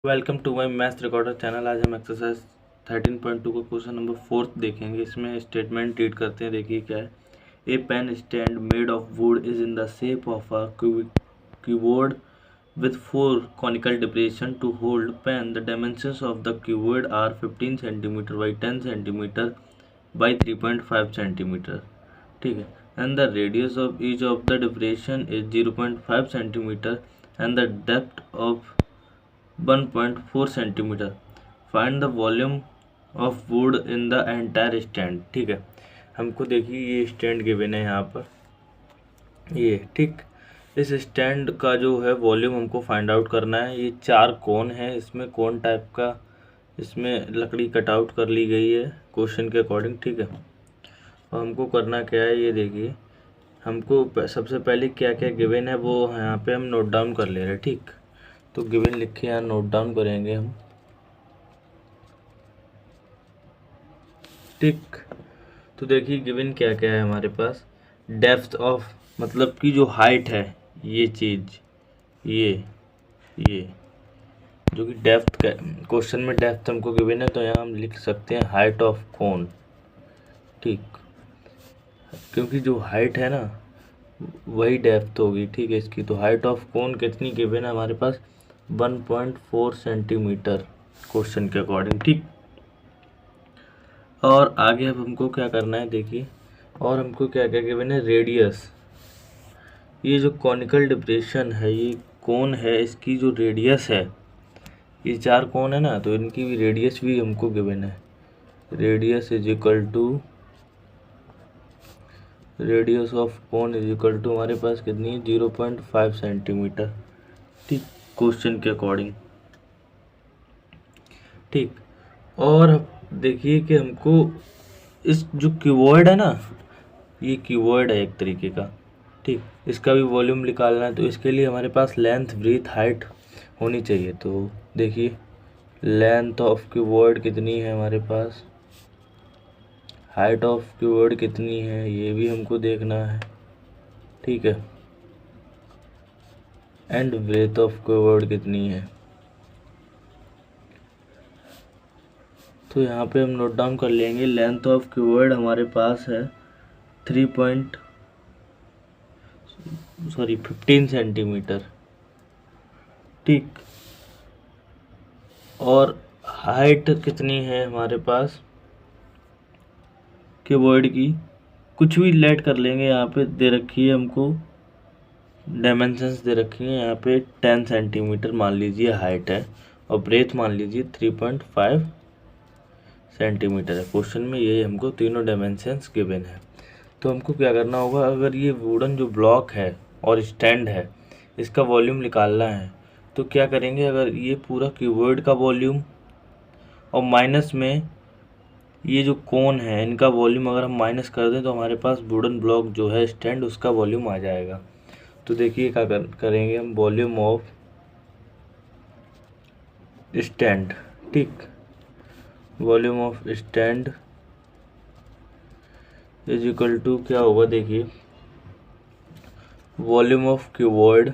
Welcome to my maths recorder channel. आज हम exercise 13.2 को क्वेश्चन नंबर 4 देखेंगे। इसमें स्टेटमेंट रीड करते हैं, देखिए क्या है। A pen stand made of wood is in the shape of a keyboard with 4 conical depression to hold pen. The dimensions of the keyboard are 15 cm by 10 cm by 3.5 cm. ठीक है, and the radius of each of the depression is 0.5 cm and the depth of 1.4 cm. Find the volume of wood in the entire stand. ठीक है, हमको देखिए ये stand given है यहाँ पर, ये ठीक। इस स्टैंड का जो है वॉल्यूम हमको फाइंड आउट करना है। ये 4 कोन है, इसमें कोन टाइप का इसमें लकड़ी कट आउट कर ली गई है क्वेश्चन के अकॉर्डिंग, ठीक है। और हमको करना क्या है, ये देखिए हमको सबसे पहले क्या क्या गिवन है वो यहाँ पे हम नोट डाउन कर ले रहे हैं, ठीक। तो गिवन लिख के यहाँ नोट डाउन करेंगे हम, ठीक। तो देखिए गिवन क्या क्या है हमारे पास। डेप्थ ऑफ मतलब कि जो हाइट है, ये चीज़ ये जो कि डेप्थ का क्वेश्चन में डेप्थ हमको गिवन है, तो यहाँ हम लिख सकते हैं हाइट ऑफ कोन, ठीक। क्योंकि जो हाइट है ना वही डेप्थ होगी, ठीक है इसकी। तो हाइट ऑफ कोन कितनी गिवन है हमारे पास, 1.4 सेंटीमीटर क्वेश्चन के अकॉर्डिंग, ठीक। और आगे अब हमको क्या करना है, देखिए और हमको क्या क्या गिवन है। रेडियस, ये जो कॉनिकल डिप्रेशन है, ये कोन है, इसकी जो रेडियस है, ये 4 कोन है ना, तो इनकी भी रेडियस भी हमको गिवन है। Radius is equal to radius of cone is equal to हमारे पास कितनी है, 0.5 सेंटीमीटर, ठीक, क्वेश्चन के अकॉर्डिंग, ठीक। और देखिए कि हमको इस जो कीवर्ड है ना, ये कीवर्ड है एक तरीके का, ठीक। इसका भी वॉल्यूम निकालना है, तो इसके लिए हमारे पास लेंथ ब्रीथ हाइट होनी चाहिए। तो देखिए लेंथ ऑफ कीवर्ड कितनी है हमारे पास, हाइट ऑफ कीवर्ड कितनी है, ये भी हमको देखना है, ठीक है। एंड ब्रेथ ऑफ कीवर्ड कितनी है, तो यहाँ पे हम नोट डाउन कर लेंगे। लेंथ ऑफ कीवर्ड हमारे पास है 15 सेंटीमीटर, ठीक। और हाइट कितनी है हमारे पास कीवर्ड की, कुछ भी लेट कर लेंगे। यहाँ पे दे रखी है हमको डायमेंशंस दे रखी है यहाँ पे 10 सेंटीमीटर मान लीजिए हाइट है, और ब्रेथ मान लीजिए 3.5 सेंटीमीटर है। क्वेश्चन में ये हमको तीनों डायमेंशंस गिवन है। तो हमको क्या करना होगा, अगर ये वुडन जो ब्लॉक है और स्टैंड है, इसका वॉल्यूम निकालना है, तो क्या करेंगे, अगर ये पूरा कीवर्ड का वॉल्यूम और माइनस में ये जो कोन है इनका वॉल्यूम अगर हम माइनस कर दें, तो हमारे पास वुडन ब्लॉक जो है स्टैंड, उसका वॉल्यूम आ जाएगा। तो देखिए क्या करेंगे हम, वॉल्यूम ऑफ स्टैंड, ठीक, volume of stand is equal to क्या होगा, देखिए वॉल्यूम ऑफ कीवर्ड,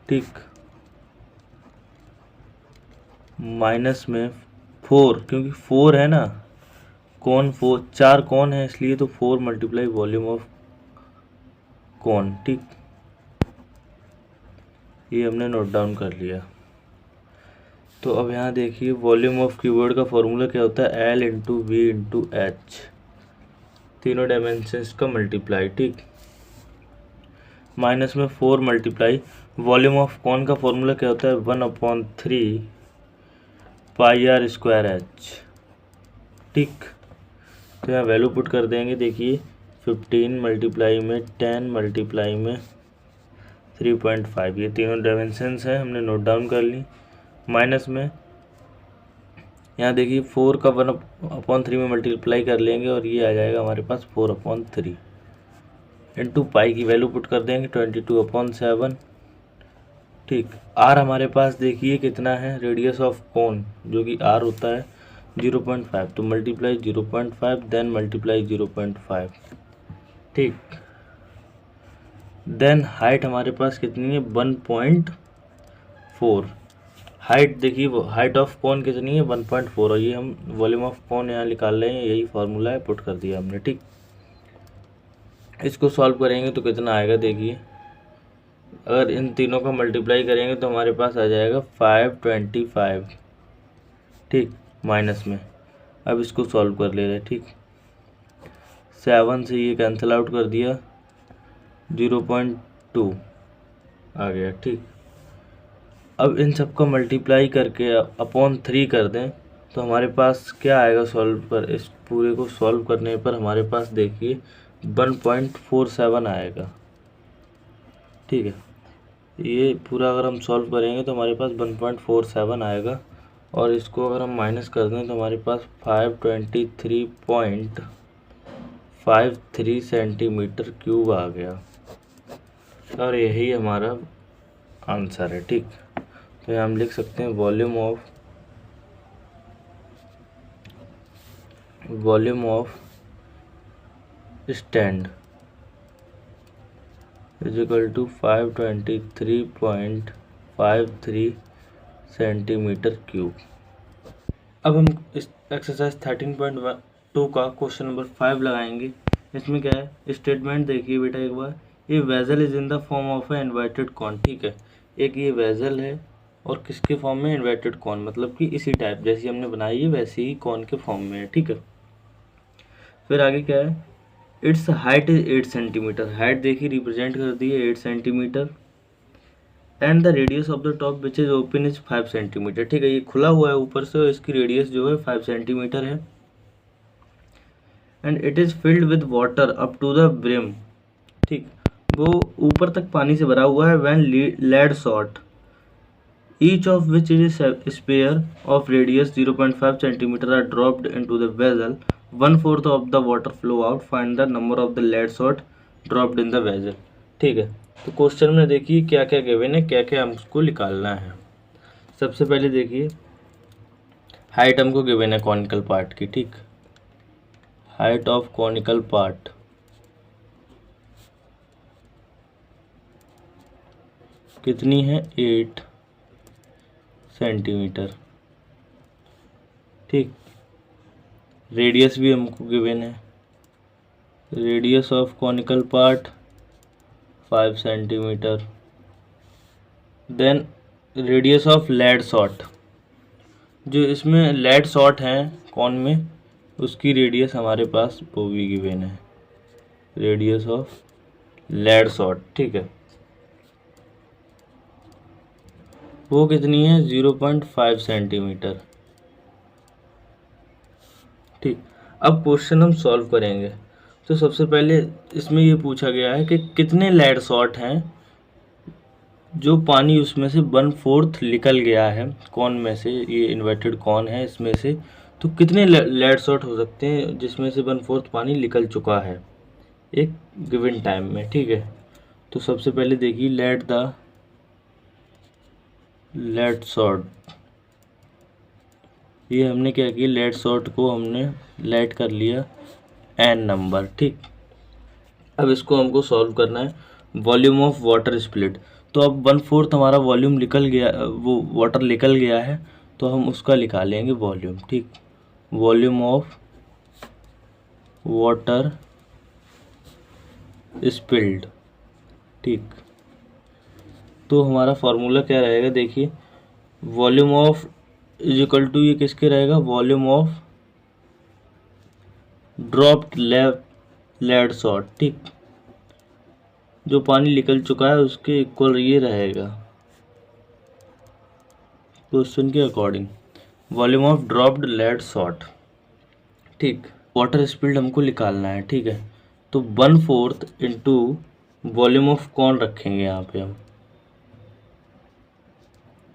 ठीक, माइनस में 4, क्योंकि 4 है ना कोन, 4 कोन है इसलिए, तो 4 मल्टीप्लाई वॉल्यूम ऑफ कोन, ठीक। ये हमने नोट डाउन कर लिया। तो अब यहाँ देखिए वॉल्यूम ऑफ कीवर्ड का फॉर्मूला क्या होता है, L into b into h, तीनों डायमेंशंस का मल्टीप्लाई, ठीक। माइनस में 4 मल्टीप्लाई वॉल्यूम ऑफ कॉन का फॉर्मूला क्या होता है, 1/3 पाई आर स्क्वायर एच, ठीक। तो यहाँ वैल्यू पुट कर देंगे, देखिए 15 मल्टीप्लाई में 10 मल्टीप्लाई में 3.5, ये तीनों डायमेंशंस हैं, हमने नोट डाउन कर ली। माइनस में यहाँ देखिए 4 का 1/3 में मल्टीप्लाई कर लेंगे, और ये आ जाएगा हमारे पास 4/3 इंटू पाई की वैल्यू पुट कर देंगे 22/7, ठीक। आर हमारे पास देखिए कितना है, रेडियस ऑफ कोन जो कि आर होता है 0.5, तो मल्टीप्लाई 0.5 देन मल्टीप्लाई 0.5, ठीक। देन हाइट हमारे पास कितनी है, 1.4, हाइट देखिए, हाइट ऑफ कॉन कितनी है 1.4, और ये हम वॉल्यूम ऑफ कॉन यहाँ निकाल रहे हैं, यही फार्मूला है, पुट कर दिया हमने। ठीक, इसको सॉल्व करेंगे तो कितना आएगा देखिए, अगर इन तीनों का मल्टीप्लाई करेंगे तो हमारे पास आ जाएगा 525। ठीक, माइनस में। अब इसको सॉल्व कर ले रहे हैं। ठीक, 7 से ये कैंसिल आउट कर दिया, 0.2 आ गया। ठीक, अब इन सब का मल्टीप्लाई करके अपॉन 3 कर दें तो हमारे पास क्या आएगा सॉल्व पर, इस पूरे को सॉल्व करने पर हमारे पास देखिए 1.47 आएगा। ठीक है, ये पूरा अगर हम सॉल्व करेंगे तो हमारे पास 1.47 आएगा, और इसको अगर हम माइनस कर दें तो हमारे पास 523.53 सेंटीमीटर क्यूब आ गया, और यही हमारा आंसर है। ठीक, तो यहाँ हम लिख सकते हैं volume of stand is equal to 523.53 centimetre cube. अब हम इस एक्सरसाइज 13.2 का क्वेश्चन नंबर 5 लगाएंगे। इसमें क्या है, स्टेटमेंट देखिए बेटा एक बार, ये vessel is in the form of a inverted cone. ठीक है, एक ये वेजल है और किसके फॉर्म में, इन्वर्टेड कॉन, मतलब कि इसी टाइप जैसी हमने बनाई है वैसे ही कॉन के फॉर्म में है। ठीक है, फिर आगे क्या है, it's height is 8 centimetre, height देखिए रिप्रेजेंट कर दी है 8 centimetre, and the radius of the top which is open is 5 centimetre. ठीक है, ये खुला हुआ है ऊपर से और इसकी रेडियस जो है 5 सेंटीमीटर है, and it is filled with water up to the brim. ठीक, वो ऊपर तक पानी से भरा हुआ है, when lead shot each of which is a sphere of radius 0.5 cm are dropped into the vessel, 1/4 of the water flow out, find the number of the lead shot dropped in the vessel। ठीक है, तो question में देखिए क्या क्या given है, क्या क्या हमको निकालना है। सबसे पहले देखिए हाइट हमको गिवन है कॉनिकल पार्ट की। ठीक, हाइट ऑफ कॉनिकल पार्ट कितनी है, 8 सेंटीमीटर। ठीक, रेडियस भी हमको गिवन है, radius of conical part 5 centimetre. Then radius of lead shot, जो इसमें लेड शॉट है कॉन में, उसकी रेडियस हमारे पास वो भी गिवन है, रेडियस ऑफ लेड शॉट। ठीक है, वो कितनी है, 0.5 सेंटीमीटर। ठीक, अब क्वेश्चन हम सॉल्व करेंगे। तो सबसे पहले इसमें ये पूछा गया है कि कितने लेड शॉट हैं, जो पानी उसमें से 1/4 निकल गया है कॉन में से, ये इन्वर्टेड कॉन है इसमें से, तो कितने लेड शॉट हो सकते हैं जिसमें से 1/4 पानी निकल चुका है एक गिवन टाइम में। ठीक है, तो सबसे पहले देखिए लेड शॉट, ये हमने क्या किया, लेड शॉट को हमने लेट कर लिया n नंबर। ठीक, अब इसको हमको सॉल्व करना है। वॉल्यूम ऑफ वाटर स्प्लिट, तो अब 1/4 हमारा वॉल्यूम निकल गया, वो वाटर निकल गया है, तो हम उसका निकालेंगे वॉल्यूम। ठीक, वॉल्यूम ऑफ वाटर स्पिल्ड। ठीक, तो हमारा फार्मूला क्या रहेगा देखिए, volume of is equal to, ये किसके रहेगा, volume of dropped lead shot. ठीक, जो पानी निकल चुका है उसके इक्वल ये रहेगा क्वेश्चन के according, volume of dropped lead shot. ठीक, वाटर स्पिल्ड हमको निकालना है। ठीक है, तो 1/4 इंटू वॉल्यूम ऑफ कौन रखेंगे यहाँ पे हम,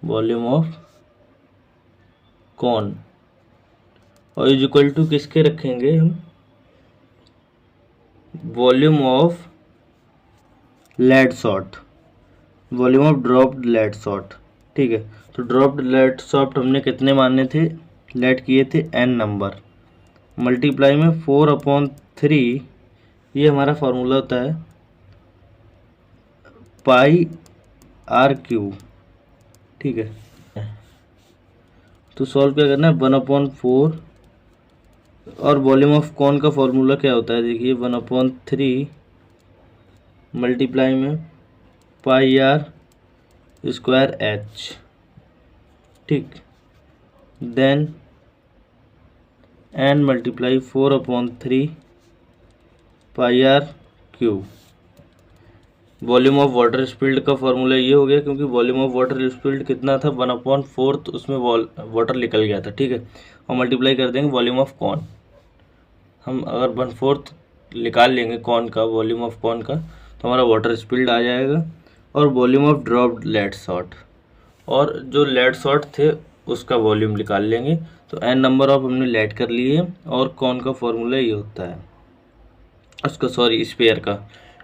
वॉल्यूम ऑफ कौन, और इज इक्वल टू किसके रखेंगे हम, volume of lead shot, volume of dropped lead shot. ठीक है, तो ड्रॉप्ड लेड शॉट हमने कितने माने थे, लेट किए थे n नंबर, मल्टीप्लाई में 4/3, ये हमारा फार्मूला होता है पाई r क्यूब। ठीक है, तो सॉल्व क्या करना है, 1/4 और वॉल्यूम ऑफ कॉन का फॉर्मूला क्या होता है, देखिए 1/3 मल्टीप्लाई में पाई आर स्क्वायर एच, ठीक, then n multiply 4/3 pi r cube. Volume of water spilled का फॉर्मूला ये हो गया, क्योंकि वॉल्यूम ऑफ वाटर स्पिल्ड कितना था 1/4, तो उसमें वाटर निकल गया था, ठीक है, और मल्टीप्लाई कर देंगे वॉल्यूम ऑफ कॉन। हम अगर 1/4 निकाल लेंगे कॉन का, वॉल्यूम ऑफ कॉन का, तो हमारा वाटर स्पिल्ड आ जाएगा, और volume of dropped lead shot, और जो लेड सॉल्ट थे उसका वॉल्यूम निकाल लेंगे। तो एन नंबर ऑफ हमने लेड कर लिए, और कॉन का फॉर्मूला ये होता है उसका, सॉरी स्पेयर का,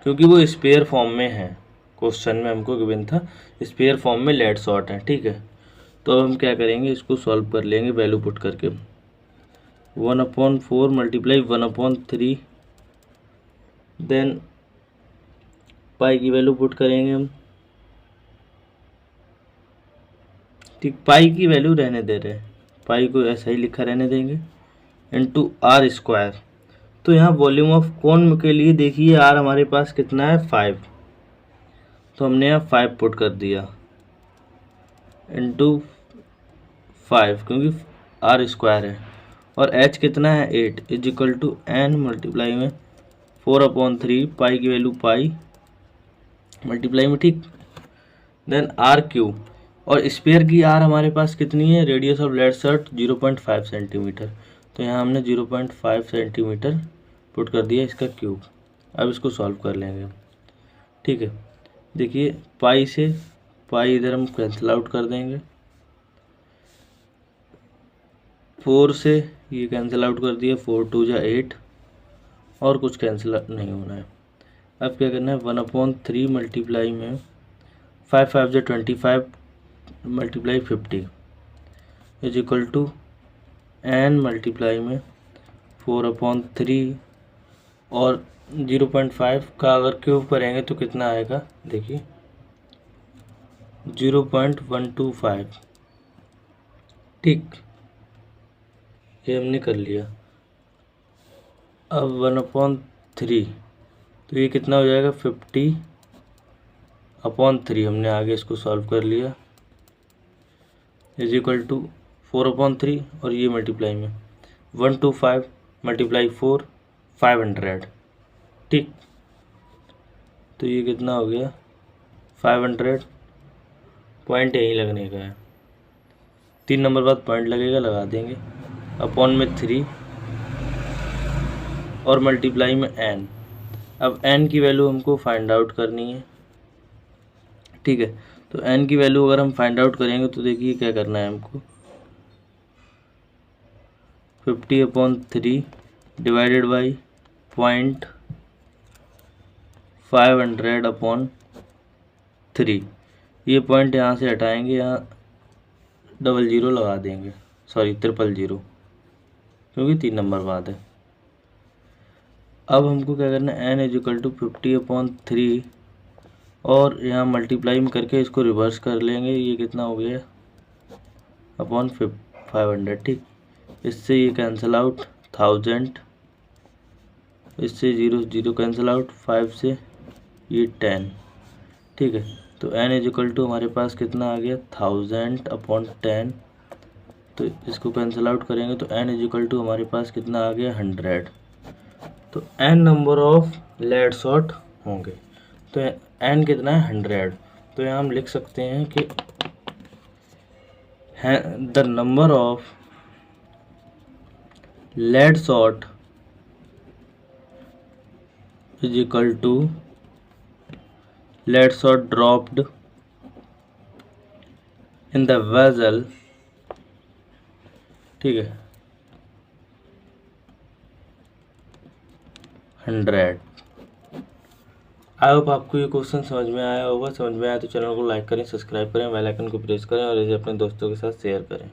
क्योंकि वो स्पेयर फॉर्म में है, क्वेश्चन में हमको गिवन था स्पेयर फॉर्म में लेड सॉल्ट है, ठीक है। तो अब हम क्या करेंगे, इसको सॉल्व कर लेंगे वैल्यू पुट करके, 1/4 मल्टीप्लाई 1/3, देन पाई की वैल्यू पुट करेंगे हम, ठीक, पाई की वैल्यू रहने दे रहे हैं, पाई को ऐसा ही लिखा रहने देंगे, इनटू आर स्क्वायर। तो यहाँ वॉल्यूम ऑफ कॉन के लिए देखिए आर हमारे पास कितना है 5, तो हमने यहाँ 5 पुट कर दिया, इनटू 5, क्योंकि आर स्क्वायर है, और एच कितना है 8, is equal to n multiply में 4/3 पाई की वैल्यू पाई मल्टीप्लाई में, ठीक, देन आर क्यू, और स्पेयर की आर हमारे पास कितनी है, radius of lead shot 0.5 centimetre, तो यहाँ हमने 0.5 सेंटीमीटर पुट कर दिया इसका क्यूब। अब इसको सॉल्व कर लेंगे, ठीक है। देखिए पाई से पाई इधर हम कैंसिल आउट कर देंगे, 4 से ये कैंसिल आउट कर दिया, 4 2 जा 8, और कुछ कैंसिल नहीं होना है। अब क्या करना है, 1/3 मल्टीप्लाई में 5 5 जा 25 multiply 50 is equal to n multiply में 4/3, और 0.5 का अगर क्यूब करेंगे तो कितना आएगा, देखिए 0.125, ठीक, ये हमने कर लिया। अब 1/3, तो ये कितना हो जाएगा 50/3, हमने आगे इसको सॉल्व कर लिया, इज इक्वल टू 4/3, और ये मल्टीप्लाई में 125 मल्टीप्लाई 4 500, ठीक, तो ये कितना हो गया 500, पॉइंट यहीं लगने का है, 3 नंबर बाद पॉइंट लगेगा, लगा देंगे, अपॉन में 3 और मल्टीप्लाई में n। अब n की वैल्यू हमको फाइंड आउट करनी है, ठीक है। तो n की वैल्यू अगर हम फाइंड आउट करेंगे तो देखिए क्या करना है हमको, 50/3 डिवाइडेड बाई 0.500/3, ये पॉइंट यहाँ से हटाएंगे, यहाँ 00 लगा देंगे, सॉरी 000, क्योंकि 3 नंबर बाद है। अब हमको क्या करना है, n इज इक्वल टू 50/3, और यहाँ मल्टीप्लाई में करके इसको रिवर्स कर लेंगे, ये कितना हो गया अपॉन 500, ठीक, इससे ये कैंसिल आउट 1000, इससे 0 0 कैंसिल आउट, 5 से ये 10, ठीक है। तो n इज इक्वल टू हमारे पास कितना आ गया 1000/10, तो इसको कैंसिल आउट करेंगे तो n इज इक्वल टू हमारे पास कितना आ गया 100। तो n number of lead shot होंगे, तो n कितना है 100, तो यहाँ हम लिख सकते हैं कि the number of lead shot is equal to lead shot dropped in the vessel, ठीक है, 100। आई होप आपको ये क्वेश्चन समझ में आया होगा, समझ में आया तो चैनल को लाइक करें, सब्सक्राइब करें, बेल आइकन को प्रेस करें, और इसे अपने दोस्तों के साथ शेयर करें।